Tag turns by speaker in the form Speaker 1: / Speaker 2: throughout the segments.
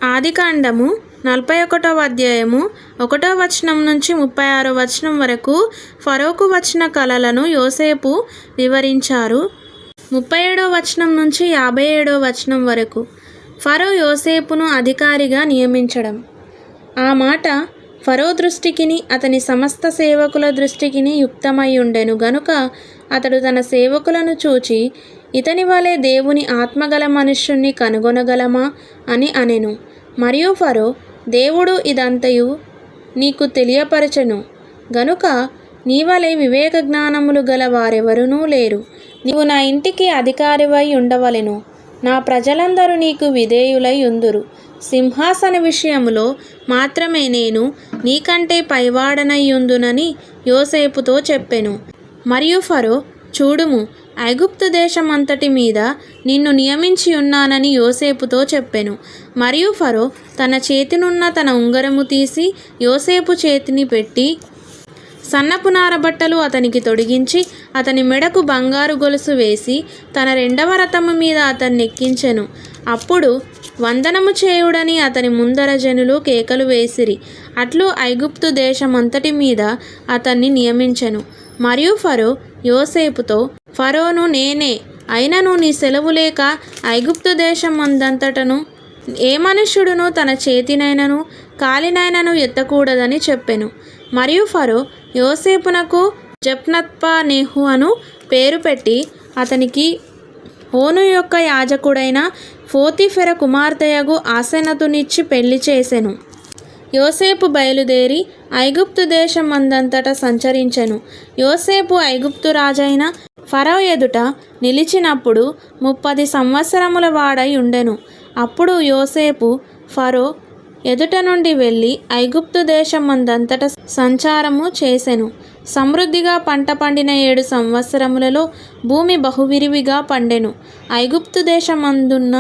Speaker 1: ఆదికాండము 41వ అధ్యాయము 1వ వచనం నుంచి 36వ వచనం వరకు ఫరోకు వచ్చిన కలలను యోసేపు వివరించారు. 37వ వచనం నుంచి 57వ వచనం వరకు ఫరో యోసేపును అధికారిగా నియమించడం. ఆ మాట ఫరో దృష్టికిని అతని సమస్త సేవకుల దృష్టికిని యుక్తమై ఉండెను గనుక అతడు తన సేవకులను చూచి, ఇతని వలె దేవుని ఆత్మగల మనుష్యుణ్ణి కనుగొనగలమా అని అనెను. మరియు ఫరో, దేవుడు ఇదంతయు నీకు తెలియపరచెను గనుక నీవలే వివేక జ్ఞానములు గల వారెవరునూ లేరు. నీవు నా ఇంటికి అధికారివై ఉండవలెను. నా ప్రజలందరూ నీకు విధేయులై ఉందురు. సింహాసన విషయములో మాత్రమే నేను నీకంటే పైవాడనయ్యుందునని యోసేపుతో చెప్పెను. మరియు ఫరో, చూడుము, ఐగుప్తు దేశమంతటి మీద నిన్ను నియమించి ఉన్నానని యోసేపుతో చెప్పెను. మరియు ఫరో తన చేతినున్న తన ఉంగరము తీసి యోసేపు చేతిని పెట్టి సన్నపు నారబట్టలు అతనికి తొడిగించి అతని మెడకు బంగారు గొలుసు వేసి తన 2వ రథము మీద అతన్ని ఎక్కించెను. అప్పుడు వందనము చేయుడని అతని ముందర జనులు కేకలు వేసిరి. అట్లు ఐగుప్తు దేశమంతటి మీద అతన్ని నియమించెను. మరియు ఫరో యోసేపుతో, ఫరోను నేనే, అయినను నీ సెలవు లేక ఐగుప్తు దేశమందంతటను ఏ మనుష్యుడును తన చేతినైనను కాలినైనను ఎత్తకూడదని చెప్పెను. మరియు ఫరో యోసేపునకు జప్నత్పానేహు అను పేరు పెట్టి అతనికి హోను యొక్క యాజకుడైన పోతీఫెర కుమార్తెయగు ఆసెనతునిచ్చి పెళ్లి చేసెను. యోసేపు బయలుదేరి ఐగుప్తు దేశమందంతట సంచరించెను. యోసేపు ఐగుప్తు రాజైన ఫరో ఎదుట నిలిచినప్పుడు 30 సంవత్సరముల వాడై ఉండెను. అప్పుడు యోసేపు ఫరో ఎదుట నుండి వెళ్ళి ఐగుప్తు దేశమందంతట సంచారము చేసెను. సమృద్ధిగా పంట పండిన 7 సంవత్సరములలో భూమి బహువిరివిగా పండెను. ఐగుప్తు దేశమందున్న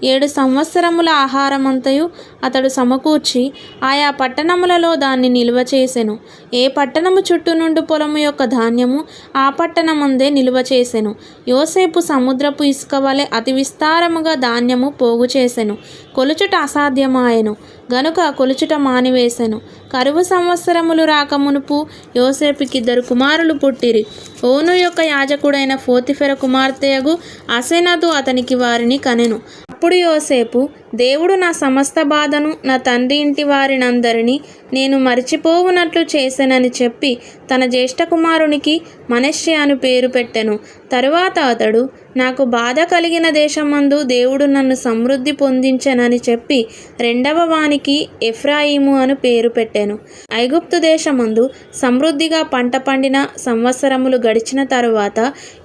Speaker 1: 7 సంవత్సరముల ఆహారమంతయు అతడు సమకూర్చి ఆయా పట్టణములలో దాన్ని నిల్వ చేసెను. ఏ పట్టణము చుట్టూ నుండి పొలము యొక్క ధాన్యము ఆ పట్టణమందే నిల్వ చేసెను. యోసేపు సముద్రపు ఇసుక వలె అతి విస్తారముగా ధాన్యము పోగు చేసెను. కొలుచుట అసాధ్యమాయెను గనుక కొలుచుట మానివేసెను. కరువు సంవత్సరములు రాకమునుపు యోసేపుకి 2 కుమారులు పుట్టిరి. ఓను యొక్క యాజకుడైన పోతీఫెర కుమార్తెయగు ఆసెనతు అతనికి వారిని కనెను. అప్పుడు యోసేపు, దేవుడు నా సమస్త బాధను నా తండ్రి ఇంటి వారినందరినీ నేను మరిచిపోవునట్లు చేసెనని చెప్పి తన జ్యేష్ఠ కుమారునికి మనష్షే అను పేరు పెట్టెను. తరువాత అతడు, నాకు బాధ కలిగిన దేశమందు దేవుడు నన్ను సమృద్ధి పొందించెనని చెప్పి 2వ వానికి ఎఫ్రాయిము అను పేరు పెట్టెను. ఐగుప్తు దేశమందు సమృద్ధిగా పంట పండిన సంవత్సరములు గడిచిన తరువాత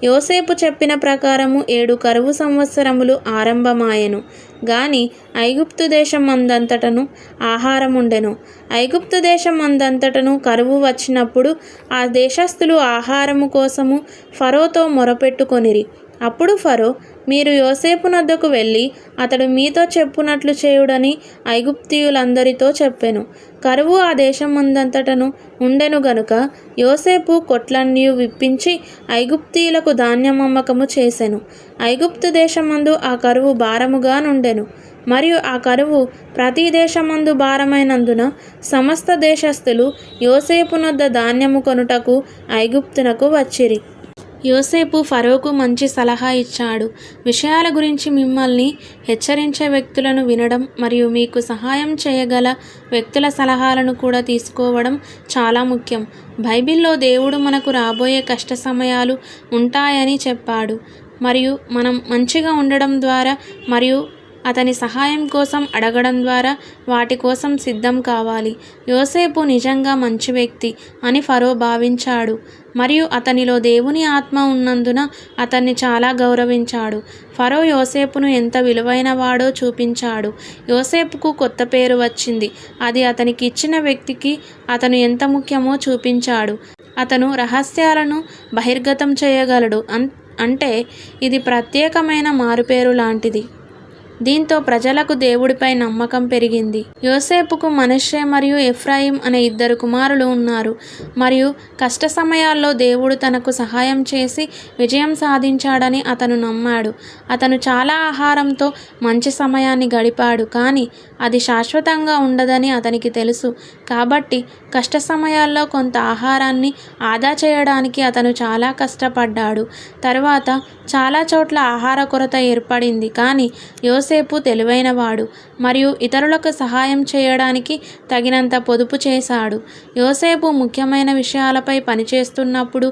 Speaker 1: యోసేపు చెప్పిన ప్రకారము 7 కరువు సంవత్సరములు ఆరంభమాయెను. గాని ఐగుప్తు దేశమందంతటను ఆహారముండెను. ఐగుప్తు దేశమందంతటను కరువు వచ్చినప్పుడు ఆ దేశస్థులు ఆహారము కోసము ఫరోతో మొరపెట్టుకొనిరి. అప్పుడు ఫరో, మీరు యోసేపునొద్దకు వెళ్ళి అతడు మీతో చెప్పునట్లు చేయుడని ఐగుప్తీయులందరితో చెప్పెను. కరువు ఆ దేశమందంతటను ఉండెను గనుక యోసేపు కొట్లన్నీ విప్పించి ఐగుప్తీయులకు ధాన్యమమ్మకము చేసెను. ఐగుప్తు దేశమందు ఆ కరువు భారముగా నుండెను. మరియు ఆ కరువు ప్రతి దేశమందు భారమైనందున సమస్త దేశస్థులు యోసేపునొద్ద ధాన్యము కొనుటకు ఐగుప్తునకు వచ్చిరి. యోసేపు ఫరోకు మంచి సలహా ఇచ్చాడు. విషయాల గురించి మిమ్మల్ని హెచ్చరించే వ్యక్తులను వినడం మరియు మీకు సహాయం చేయగల వ్యక్తుల సలహాలను కూడా తీసుకోవడం చాలా ముఖ్యం. బైబిల్లో దేవుడు మనకు రాబోయే కష్ట సమయాలు ఉంటాయని చెప్పాడు మరియు మనం మంచిగా ఉండడం ద్వారా మరియు అతని సహాయం కోసం అడగడం ద్వారా వాటి కోసం సిద్ధం కావాలి. యోసేపు నిజంగా మంచి వ్యక్తి అని ఫరో భావించాడు మరియు అతనిలో దేవుని ఆత్మ ఉన్నందున అతన్ని చాలా గౌరవించాడు. ఫరో యోసేపును ఎంత విలువైన వాడో చూపించాడు. యోసేపుకు కొత్త పేరు వచ్చింది. అది అతనికి ఇచ్చిన వ్యక్తికి అతను ఎంత ముఖ్యమో చూపించాడు. అతను రహస్యాలను బహిర్గతం చేయగలడు. అంటే ఇది ప్రత్యేకమైన మారుపేరు లాంటిది. దీంతో ప్రజలకు దేవుడిపై నమ్మకం పెరిగింది. యోసేపుకు మనష్షే మరియు ఎఫ్రాయిం అనే 2 కుమారులు ఉన్నారు మరియు కష్ట సమయాల్లో దేవుడు తనకు సహాయం చేసి విజయం సాధించాడని అతను నమ్మాడు. అతను చాలా ఆహారంతో మంచి సమయాన్ని గడిపాడు, కానీ అది శాశ్వతంగా ఉండదని అతనికి తెలుసు. కాబట్టి కష్ట సమయాల్లో కొంత ఆహారాన్ని ఆదా చేయడానికి అతను చాలా కష్టపడ్డాడు. తరువాత చాలా చోట్ల ఆహార కొరత ఏర్పడింది, కానీ యోసేపు తెలివైనవాడు మరియు ఇతరులకు సహాయం చేయడానికి తగినంత పొదుపు చేశాడు. యోసేపు ముఖ్యమైన విషయాలపై పనిచేస్తున్నప్పుడు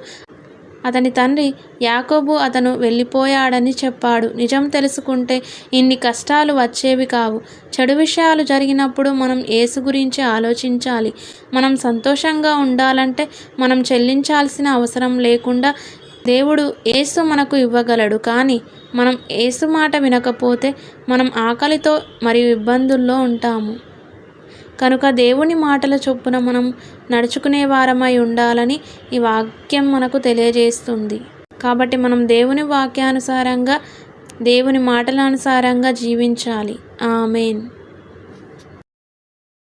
Speaker 1: అతని తండ్రి యాకోబు అతను వెళ్ళిపోయాడని చెప్పాడు. నిజం తెలుసుకుంటే ఇన్ని కష్టాలు వచ్చేవి కావు. చెడు విషయాలు జరిగినప్పుడు మనం యేసు గురించి ఆలోచించాలి. మనం సంతోషంగా ఉండాలంటే మనం చెల్లించాల్సిన అవసరం లేకుండా దేవుడు యేసు మనకు ఇవ్వగలడు. కానీ మనం యేసు మాట వినకపోతే మనం ఆకలితో మరియు ఇబ్బందుల్లో ఉంటాము. కనుక దేవుని మాటల చొప్పున మనం నడుచుకునే వారమై ఉండాలని ఈ వాక్యం మనకు తెలియజేస్తుంది. కాబట్టి మనం దేవుని వాక్యానుసారంగా, దేవుని మాటల అనుసారంగా జీవించాలి. ఆమేన్.